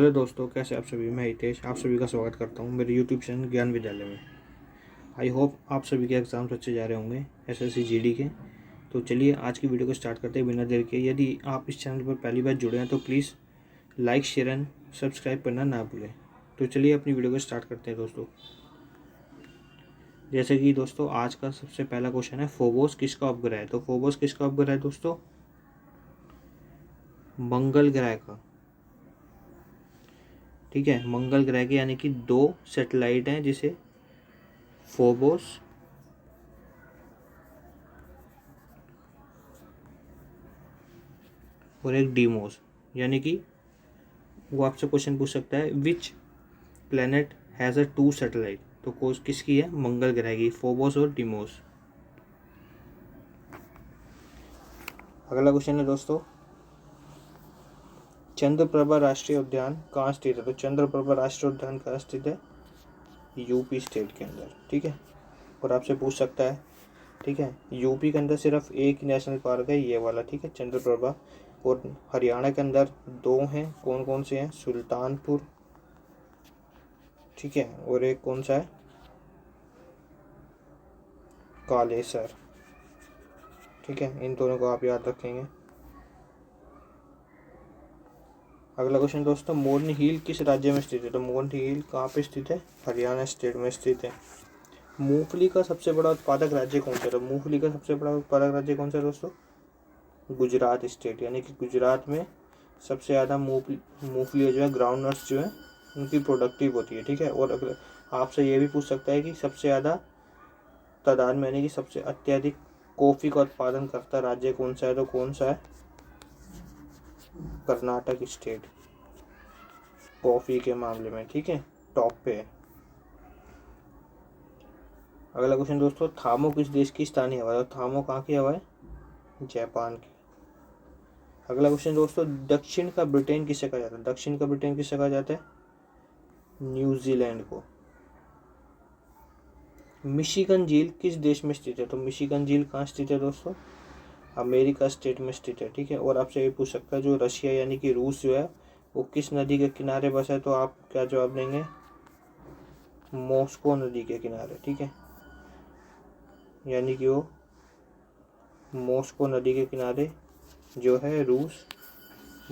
Hello दोस्तों, कैसे आप सभी। मैं हितेश आप सभी का स्वागत करता हूं मेरे यूट्यूब चैनल ज्ञान विद्यालय में। आई होप आप सभी के एग्ज़ाम्स अच्छे जा रहे होंगे एसएससी जीडी के। तो चलिए आज की वीडियो को स्टार्ट करते हैं बिना देर के। यदि आप इस चैनल पर पहली बार जुड़े हैं तो please like share and subscribe करना ना भूलें। तो चलिए अपनी वीडियो को स्टार्ट करते हैं दोस्तों। जैसे कि दोस्तों आज का सबसे पहला क्वेश्चन है, फोबोस किसका उपग्रह है। तो फोबोस किसका उपग्रह है दोस्तों? मंगल ग्रह का। ठीक है, मंगल ग्रह के यानी कि 2 सैटेलाइट हैं, जिसे फोबोस और एक डीमोस, यानी कि वो आपसे क्वेश्चन पूछ सकता है which planet has a 2 satellite. तो कोस किसकी है? मंगल ग्रह की, फोबोस और डीमोस। अगला क्वेश्चन है दोस्तों, चंद्रप्रभा राष्ट्रीय उद्यान कहाँ स्थित है। तो चंद्रप्रभा राष्ट्रीय उद्यान कहाँ स्थित है? यूपी स्टेट के अंदर। ठीक है, और आपसे पूछ सकता है, ठीक है, यूपी के अंदर सिर्फ एक नेशनल पार्क है, ये वाला, ठीक है, चंद्रप्रभा। और हरियाणा के अंदर 2 हैं, कौन कौन से हैं? सुल्तानपुर, ठीक है, और एक कौन सा है? कालेसर। ठीक है, इन दोनों को आप याद रखेंगे। अगला क्वेश्चन दोस्तों, मोर्नी हिल किस राज्य में स्थित है। तो मोर्नी हिल कहाँ पे स्थित है? हरियाणा स्टेट में स्थित है। मूंगफली का सबसे बड़ा उत्पादक राज्य कौन सा है? तो मूंगफली का सबसे बड़ा उत्पादक राज्य कौन सा है दोस्तों? गुजरात स्टेट, यानी कि गुजरात में सबसे ज़्यादा मूंगफली जो है, ग्राउंड नट्स जो है, उनकी प्रोडक्टिव होती है। ठीक है, और अगर आपसे ये भी पूछ सकता है कि सबसे ज़्यादा तादाद में, यानी कि सबसे अत्यधिक कॉफ़ी का उत्पादन करता राज्य कौन सा है। तो कौन सा है? कर्नाटक स्टेट कॉफ़ी के मामले में, ठीक है, टॉप पे है। अगला क्वेश्चन दोस्तों, थामो किस देश की स्थानीय हवा है। थामो कहाँ की हवा है? जापान की। अगला क्वेश्चन दोस्तों, दक्षिण का ब्रिटेन किसे कहा जाता है। दक्षिण का ब्रिटेन किसे कहा जाता है? न्यूजीलैंड को। मिशिगन झील किस देश में स्थित है। तो मिशिगन झील कहाँ स्थित है दोस्तों? अमेरिका स्टेट में स्थित है। ठीक है, और आपसे ये पूछ सकता है जो रशिया यानी कि रूस जो है, वो किस नदी के किनारे बसा है। तो आप क्या जवाब देंगे? मॉस्को नदी के किनारे। ठीक है, यानी कि वो मॉस्को नदी के किनारे जो है रूस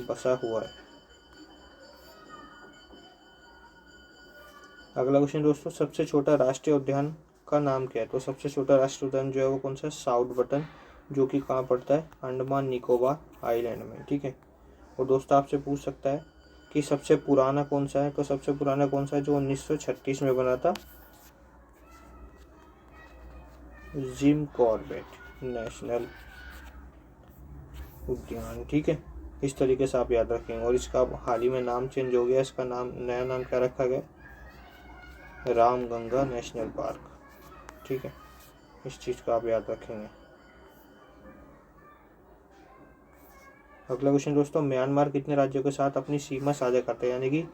बसा हुआ है। अगला क्वेश्चन दोस्तों, सबसे छोटा राष्ट्रीय उद्यान का नाम क्या है। तो सबसे छोटा राष्ट्रीय उद्यान जो है वो कौन सा है? साउथ बटन, जो कि कहाँ पड़ता है? अंडमान निकोबार आइलैंड में। ठीक है, और दोस्तों आपसे पूछ सकता है कि सबसे पुराना कौन सा है। तो सबसे पुराना कौन सा है जो 1936 में बना था? जिम कॉर्बेट नेशनल उद्यान। ठीक है, इस तरीके से आप याद रखेंगे। और इसका हाल ही में नाम चेंज हो गया, इसका नाम, नया नाम क्या रखा गया? Ramganga national park. ठीक है, इस चीज़ का आप याद रखेंगे। अगला क्वेश्चन दोस्तों, म्यांमार कितने राज्यों के साथ अपनी सीमा साझा करता है। यानी कि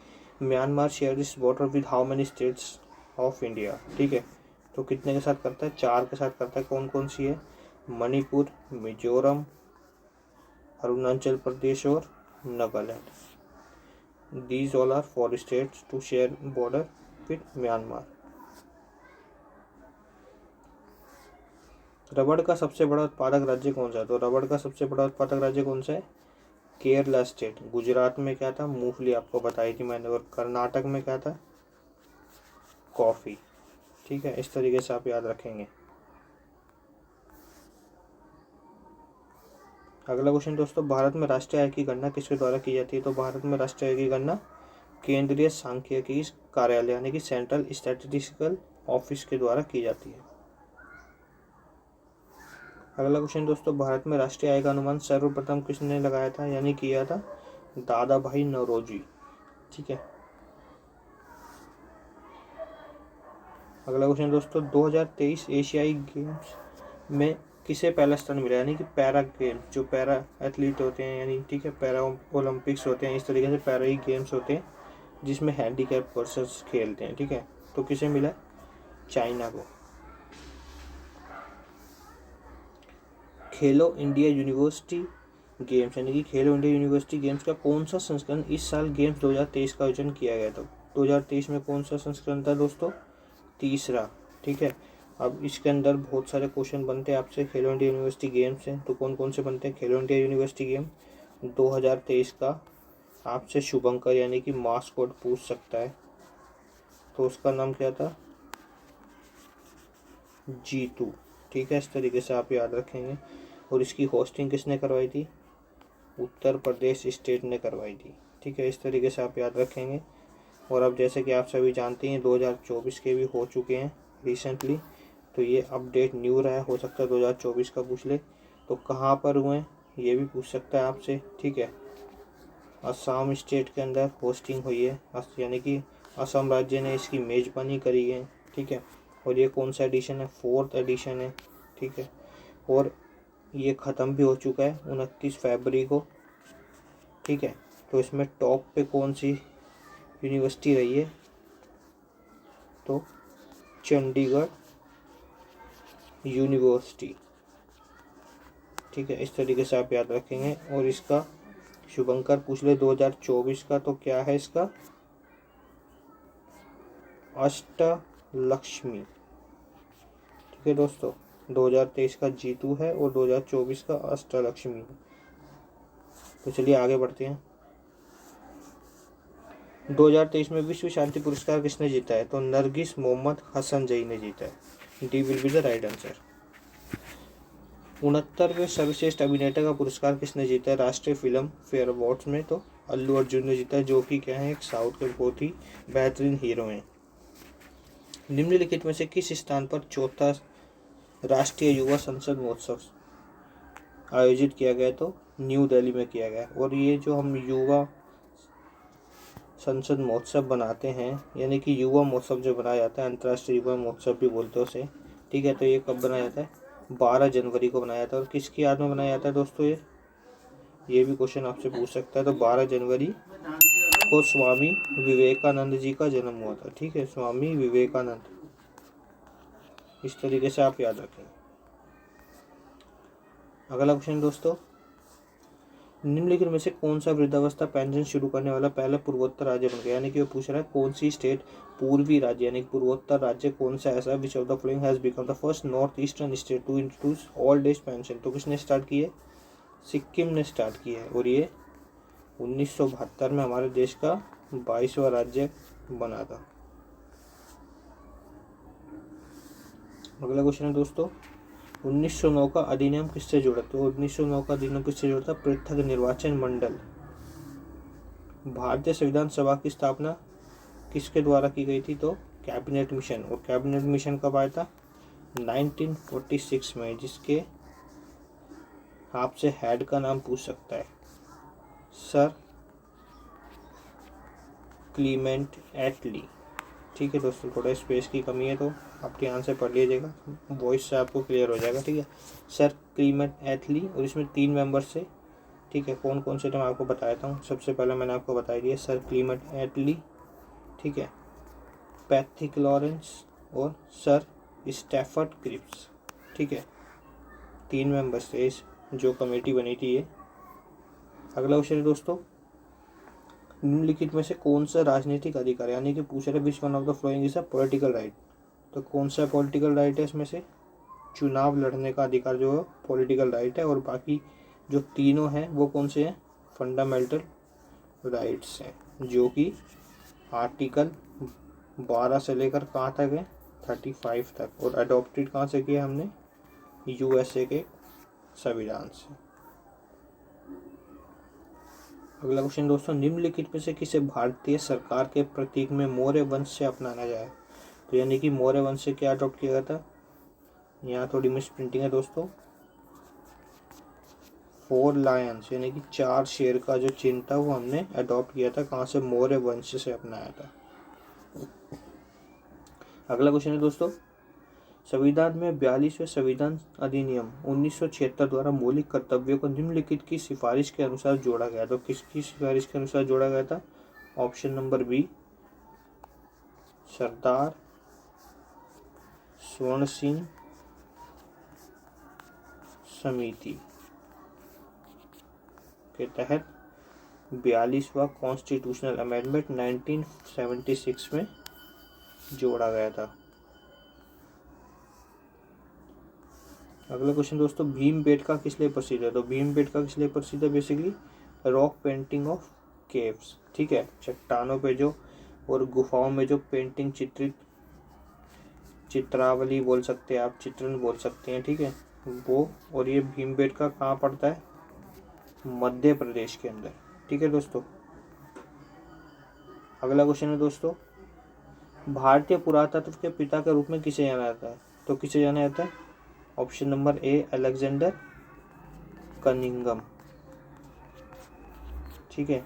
Myanmar share this border with how many states of India. ठीक है, तो कितने के साथ करता है? 4 के साथ करता है। कौन कौन सी है? मणिपुर, मिजोरम, अरुणाचल प्रदेश और Nagaland. These all are 4 states to share border with Myanmar. रबड़ का सबसे बड़ा उत्पादक राज्य कौन सा है। तो रबड़ का सबसे बड़ा उत्पादक राज्य कौन सा है? केरला स्टेट। गुजरात में क्या था? मूंगफली, आपको बताई थी मैंने। और कर्नाटक में क्या था? कॉफ़ी। ठीक है, इस तरीके से आप याद रखेंगे। अगला क्वेश्चन दोस्तों, भारत में राष्ट्रीय आय की गणना किसके द्वारा की जाती है। तो भारत में राष्ट्रीय आय की गणना केंद्रीय सांख्यिकी कार्यालय, यानी कि सेंट्रल स्टैटिस्टिकल ऑफिस के द्वारा की जाती है। अगला क्वेश्चन दोस्तों, भारत में राष्ट्रीय आय का अनुमान सर्वप्रथम किसने लगाया था, यानी किया था? दादा भाई नौरोजी। ठीक है, अगला क्वेश्चन दोस्तों, 2023 एशियाई गेम्स में किसे पहला स्थान मिला। यानी कि पैरा गेम, जो पैरा एथलीट होते हैं, यानी, ठीक है, पैरा ओलंपिक्स होते हैं, इस तरीके से पैरा ही गेम्स होते हैं जिसमें हैंडीकैप पर्सन्स खेलते हैं। ठीक है, तो किसे मिला? चाइना को। खेलो इंडिया यूनिवर्सिटी गेम्स यानी कि खेलो इंडिया यूनिवर्सिटी गेम्स का कौन सा संस्करण इस साल गेम्स 2023 का आयोजन किया गया था? 2023 में कौन सा संस्करण था दोस्तों? तीसरा। ठीक है, अब इसके अंदर बहुत सारे क्वेश्चन बनते हैं आपसे खेलो इंडिया यूनिवर्सिटी गेम्स से। तो कौन कौन से बनते हैं? खेलो इंडिया यूनिवर्सिटी गेम 2023 का आपसे शुभंकर यानी कि मास्कोट पूछ सकता है, तो उसका नाम क्या था? जीतू। ठीक है, इस तरीके से आप याद रखेंगे। और इसकी होस्टिंग किसने करवाई थी? उत्तर प्रदेश स्टेट ने करवाई थी। ठीक है, इस तरीके से आप याद रखेंगे। और अब जैसे कि आप सभी जानते हैं 2024 के भी हो चुके हैं रिसेंटली, तो ये अपडेट न्यू रहा है, हो सकता है 2024 का पूछ ले। तो कहाँ पर हुए ये भी पूछ सकता है आपसे। ठीक है, असम स्टेट के अंदर होस्टिंग हुई है, यानी कि असम राज्य ने इसकी मेज़बानी करी है। ठीक है, और ये कौन सा एडिशन है? 4th एडिशन है। ठीक है, और ये ख़त्म भी हो चुका है 29 फरवरी को। ठीक है, तो इसमें टॉप पे कौन सी यूनिवर्सिटी रही है? तो चंडीगढ़ यूनिवर्सिटी। ठीक है, इस तरीके से आप याद रखेंगे। और इसका शुभंकर पूछ ले 2024 का, तो क्या है इसका? अष्टलक्ष्मी। ठीक है दोस्तों, 2023 का जीतू है और 2024 का अष्टलक्ष्मी। तो चलिए आगे बढ़ते हैं। 2023 में विश्व शांति पुरस्कार किसने जीता है? तो नरगिस मोहम्मद हसन जई ने जीता है। D will be the right answer. 69वें सर्वश्रेष्ठ अभिनेता का पुरस्कार किसने जीता है राष्ट्रीय फिल्म फेयर अवार्ड्स में? तो अल्लू अर्जुन ने जीता है, जो कि क्या है, एक साउथ के बहुत ही बेहतरीन हीरो हैं। निम्नलिखित में से किस स्थान पर चौथा राष्ट्रीय युवा संसद महोत्सव आयोजित किया गया? तो न्यू दिल्ली में किया गया। और ये जो हम युवा संसद महोत्सव बनाते हैं, यानी कि युवा महोत्सव जो बनाया जाता है, अंतर्राष्ट्रीय युवा महोत्सव भी बोलते हैं उसे। ठीक है, तो ये कब बनाया जाता है? 12 जनवरी को बनाया जाता है। और किसकी याद में बनाया जाता है दोस्तों? ये भी क्वेश्चन आपसे पूछ सकता है। तो 12 जनवरी को स्वामी विवेकानंद जी का जन्म हुआ था। ठीक है, स्वामी विवेकानंद। इस तरीके से आप याद रखें। अगला क्वेश्चन दोस्तों, निम्नलिखित में से कौन सा वृद्धावस्था पेंशन शुरू करने वाला पहला पूर्वोत्तर राज्य बन गया? यानी कि वो पूछ रहा है कौन सी स्टेट, पूर्वी राज्य यानी पूर्वोत्तर राज्य कौन सा ऐसा which of the following has become the first north eastern state to introduce old age pension? तो किसने स्टार्ट की है? सिक्किम ने स्टार्ट की है। और ये 1972 में हमारे देश का 22वां राज्य बना था। अगला क्वेश्चन है दोस्तों, 1909 का अधिनियम किससे जुड़ा? तो 1909 का अधिनियम किससे जुड़ा था? पृथक निर्वाचन मंडल। भारतीय संविधान सभा की स्थापना किसके द्वारा की गई थी? तो कैबिनेट मिशन। और कैबिनेट मिशन कब आया था? 1946 में, जिसके आपसे हेड का नाम पूछ सकता है, सर क्लीमेंट एटली। ठीक है दोस्तों, थोड़ा स्पेस की कमी है तो आप ध्यान से पढ़ लीजिएगा, वॉइस से आपको क्लियर हो जाएगा। ठीक है, सर क्लीमेंट एटली। और इसमें 3 मेंबर्स से। ठीक है, कौन कौन से तो मैं आपको बताता हूँ। सबसे पहले मैंने आपको बता दिया सर क्लीमेंट एटली। ठीक है, पैथिक लॉरेंस और सर स्टैफर्ड क्रिप्स। ठीक है, 3 मेंबर्स थे इस जो कमेटी बनी थी ये। अगला क्वेश्चन है दोस्तों, निम्नलिखित में से कौन सा राजनीतिक अधिकार, यानी कि पूछ रहे which one of the following is a political right? तो कौन सा पॉलिटिकल राइट है इसमें से? चुनाव लड़ने का अधिकार जो है पॉलिटिकल राइट है। और बाकी जो तीनों हैं वो कौन से हैं? फंडामेंटल राइट्स हैं, जो कि आर्टिकल 12 से लेकर कहाँ तक है? 35 तक। और अडॉप्टेड कहाँ से किया हमने? यूएसए के संविधान से। अगला क्वेश्चन दोस्तों, निम्नलिखित में से किसे भारतीय सरकार के प्रतीक में मौर्य वंश से अपनाना जाए? तो यानी कि मौर्य वंश से क्या अडॉप्ट किया गया था? यहाँ थोड़ी मिस प्रिंटिंग है दोस्तों। 4 लायंस यानी कि 4 शेर का जो चिन्ह था वो हमने अडॉप्ट किया था। कहाँ से? मौर्य वंश से अपनाया था। अगला क्वेश्चन है दोस्तों, संविधान में 42वें संविधान अधिनियम 1976 द्वारा मौलिक कर्तव्यों को निम्नलिखित की सिफारिश के अनुसार जोड़ा गया। तो किसकी सिफारिश के अनुसार जोड़ा गया था? ऑप्शन नंबर बी, सरदार स्वर्ण सिंह समिति। के तहत 42वां कॉन्स्टिट्यूशनल अमेंडमेंट 1976 में जोड़ा गया था। अगला क्वेश्चन दोस्तों, भीमबेटका किस लिए प्रसिद्ध है? तो भीमबेटका किस लिए प्रसिद्ध है? Basically rock painting of caves, ठीक है, चट्टानों पे जो और गुफाओं में जो पेंटिंग चित्रावली बोल सकते हैं आप, चित्रण बोल सकते हैं, ठीक है, वो। और ये भीमबेटका कहाँ पड़ता है? मध्य प्रदेश के अंदर, ठीक है दोस्तों। अगला क्वेश्चन है दोस्तों, भारतीय पुरातत्व के पिता के रूप में किसे जाना जाता है? तो किसे जाना जाता है? Option number A Alexander Cunningham, ठीक है,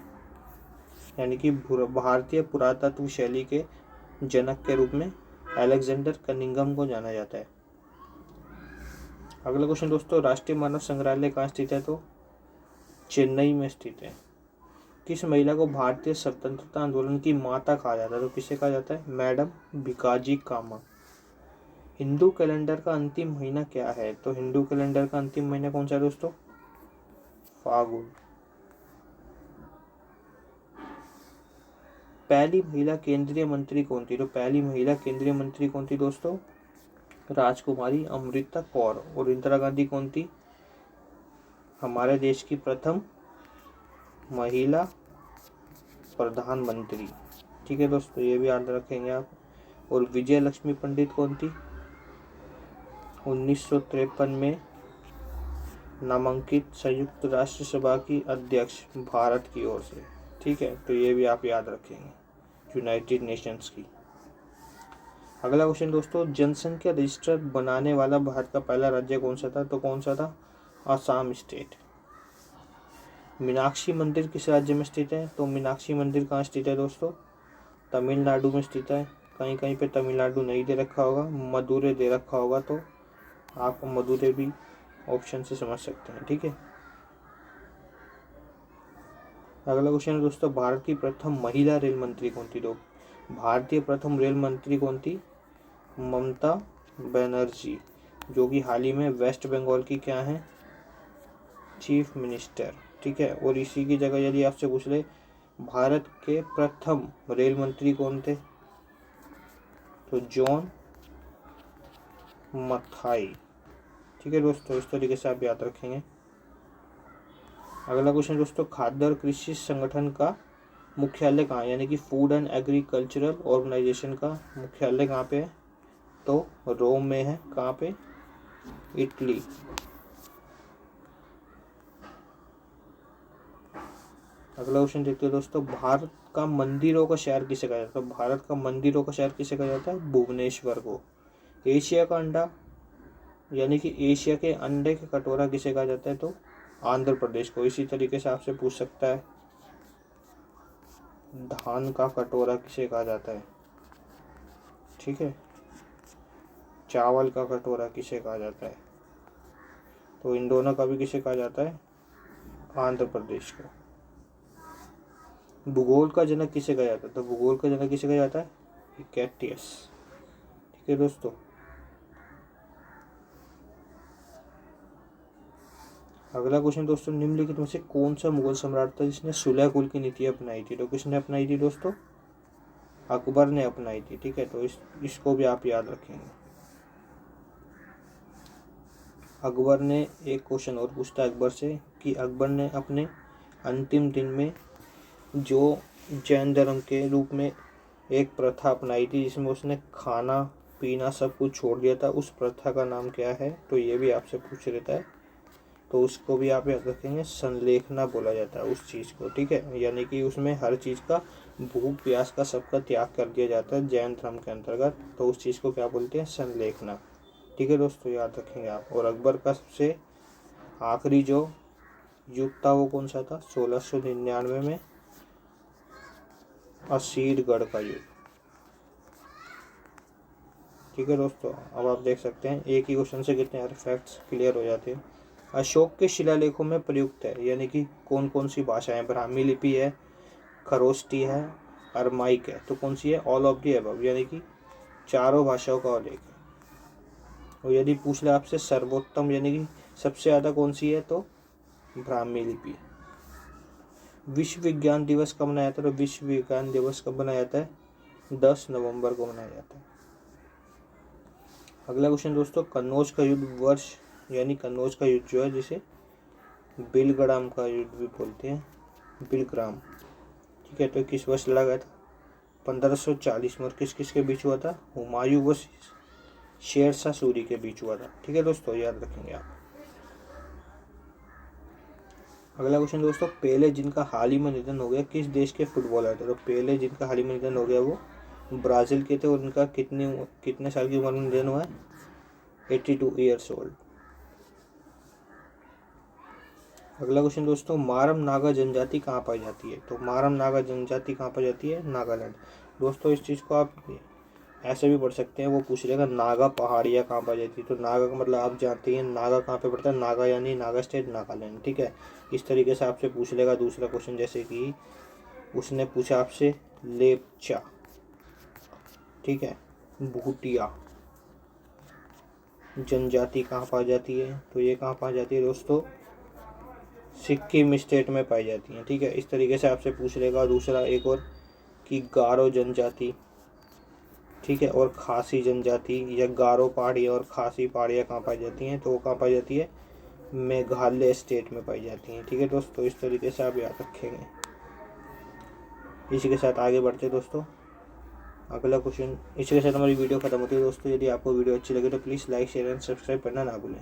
यानी कि भारतीय पुरातत्व शैली के जनक के रूप में अलेक्जेंडर कनिंघम को जाना जाता है। अगला क्वेश्चन दोस्तों, राष्ट्रीय मानव संग्रहालय कहाँ स्थित है? तो चेन्नई में स्थित है। किस महिला को भारतीय स्वतंत्रता आंदोलन की माता कहा जाता है? तो किसे कहा जाता है? मैडम भिकाजी कामा। हिंदू कैलेंडर का अंतिम महीना क्या है? तो हिंदू कैलेंडर का अंतिम महीना कौन सा है दोस्तों? फागुन। पहली महिला केंद्रीय मंत्री कौन थी? तो पहली महिला केंद्रीय मंत्री कौन थी दोस्तों? राजकुमारी अमृता कौर। और इंदिरा गांधी कौन थी? हमारे देश की प्रथम महिला प्रधानमंत्री, ठीक है दोस्तों, ये भी याद रखेंगे आप। और विजय लक्ष्मी पंडित कौन थी? 1953 में नामांकित संयुक्त राष्ट्र सभा की अध्यक्ष भारत की ओर से, ठीक है, तो ये भी आप याद रखेंगे, यूनाइटेड नेशंस की। अगला क्वेश्चन दोस्तों, जनसंख्या रजिस्टर बनाने वाला भारत का पहला राज्य कौन सा था? तो कौन सा था? आसाम स्टेट। मीनाक्षी मंदिर किस राज्य में स्थित है? तो मीनाक्षी मंदिर कहाँ स्थित है दोस्तों? तमिलनाडु में स्थित है। कहीं कहीं पे तमिलनाडु नहीं दे रखा होगा, मदुरै दे रखा होगा, तो आप मदुरै भी ऑप्शन से समझ सकते हैं, ठीक है। अगला क्वेश्चन है दोस्तों, भारत की प्रथम महिला रेल मंत्री कौन थी? तो भारतीय प्रथम रेल मंत्री कौन थी? ममता बनर्जी, जो कि हाल ही में वेस्ट बंगाल की क्या है? चीफ मिनिस्टर, ठीक है। और इसी की जगह यदि आपसे पूछ ले भारत के प्रथम रेल मंत्री कौन थे? तो जॉन मथाई, ठीक है दोस्तों, इस तरीके से आप याद रखेंगे। अगला क्वेश्चन दोस्तों, खाद्य और कृषि संगठन का मुख्यालय कहाँ है? यानी कि फूड एंड एग्रीकल्चरल ऑर्गेनाइजेशन का मुख्यालय कहाँ पे है? तो रोम में है। कहाँ पे? इटली। अगला क्वेश्चन देखते हैं दोस्तों, भारत का मंदिरों का शहर किसे कहा जाता है? तो भारत का मंदिरों का शहर किसे कहा जाता है? भुवनेश्वर को। एशिया का अंडा यानी कि एशिया के अंडे का कटोरा किसे कहा जाता है? तो आंध्र प्रदेश को। इसी तरीके से आपसे पूछ सकता है धान का कटोरा किसे कहा जाता है, ठीक है। चावल का कटोरा किसे कहा जाता है? तो इन दोनों का भी किसे कहा जाता है? आंध्र प्रदेश को। भूगोल का जनक किसे कहा जाता है? तो भूगोल का जनक किसे कहा जाता है? हिकैटियस, ठीक है दोस्तों। अगला क्वेश्चन दोस्तों, निम्नलिखित में से कौन सा मुगल सम्राट था जिसने सुलह कुल की नीति अपनाई थी? तो किसने अपनाई थी दोस्तों? अकबर ने अपनाई थी, ठीक है। तो इसको भी आप याद रखेंगे। अकबर ने एक क्वेश्चन और पूछता है अकबर से कि अकबर ने अपने अंतिम दिन में जो जैन धर्म के रूप में एक प्रथा अपनाई थी जिसमें उसने खाना पीना सब कुछ छोड़ दिया था, उस प्रथा का नाम क्या है? तो ये भी आपसे पूछ लेता है, तो उसको भी आप याद रखेंगे। संलेखना बोला जाता है उस चीज़ को, ठीक है। यानी कि उसमें हर चीज़ का भूख प्यास का सबका त्याग कर दिया जाता है जैन धर्म के अंतर्गत, तो उस चीज़ को क्या बोलते हैं? संलेखना, ठीक है दोस्तों, याद रखेंगे आप। और अकबर का सबसे आखिरी जो युद्ध था वो कौन सा था? 1699 में असीरगढ़ का युद्ध, ठीक है दोस्तों। अब आप देख सकते हैं एक ही क्वेश्चन से कितने सारे फैक्ट्स क्लियर हो जाते हैं। अशोक के शिलालेखों में प्रयुक्त है, यानी कि कौन कौन सी भाषाएं? ब्राह्मी लिपि है, खरोष्टी है, अरमाइक है, तो कौन सी है? ऑल ऑफ दी अबव, यानी कि चारों भाषाओं का उल्लेख है। और यदि पूछ ले आपसे सर्वोत्तम यानी कि सबसे ज़्यादा कौन सी है? तो ब्राह्मी लिपि, विश्व विज्ञान दिवस कब मनाया जाता है? तो विश्व विज्ञान दिवस कब मनाया जाता है? 10 नवंबर को मनाया जाता है। अगला क्वेश्चन दोस्तों, कन्नौज का युद्ध वर्ष, यानी कन्नौज का युद्ध जो है जिसे बिलग्राम का युद्ध भी बोलते हैं, बिलग्राम, ठीक है, तो किस वर्ष लड़ा गया था? 1540 में। और किस किस के बीच हुआ था? हुमायूं व शेरशाह सूरी के बीच हुआ था। ठीक है दोस्तों, याद रखेंगे आप। अगला क्वेश्चन दोस्तों, पेले जिनका हाल ही में निधन हो गया किस देश के फुटबॉलर थे? तो पेले जिनका हाल ही में निधन हो गया वो ब्राज़ील के थे और उनका कितने साल की उम्र में निधन हुआ है? 82 ईयर्स ओल्ड। अगला क्वेश्चन दोस्तों, मारम नागा जनजाति कहाँ पाई जाती है? तो मारम नागा जनजाति कहाँ पाई जाती है? नागालैंड। दोस्तों इस चीज़ को आप ऐसे भी पढ़ सकते हैं, वो पूछ लेगा नागा पहाड़ियाँ कहाँ पाई जाती है। तो नागा का मतलब आप जानते हैं नागा कहाँ पे पड़ता है? नागा यानी नागा स्टेट, नागालैंड। ठीक है, इस तरीके से आपसे पूछ लेगा दूसरा क्वेश्चन, जैसे कि उसने पूछा आपसे लेपचा, ठीक है, भूटिया जनजाति कहाँ पाई जाती है? तो ये कहाँ पाई जाती है दोस्तों? सिक्किम स्टेट में पाई जाती हैं। ठीक है, इस तरीके से आपसे पूछ लेगा। दूसरा एक और कि गारो जनजाति, ठीक है, और खासी जनजाति या गारो पहाड़ियाँ और खासी पहाड़ियाँ कहाँ पाई जाती हैं? तो वो कहाँ पाई जाती है? मेघालय स्टेट में पाई जाती हैं। ठीक है दोस्तों, इस तरीके से आप याद रखेंगे। इसी के साथ आगे बढ़ते हैं दोस्तों। अगला क्वेश्चन, इसी के साथ हमारी वीडियो खत्म होती है दोस्तों। यदि आपको वीडियो अच्छी लगे तो please like share and subscribe करना ना भूलें।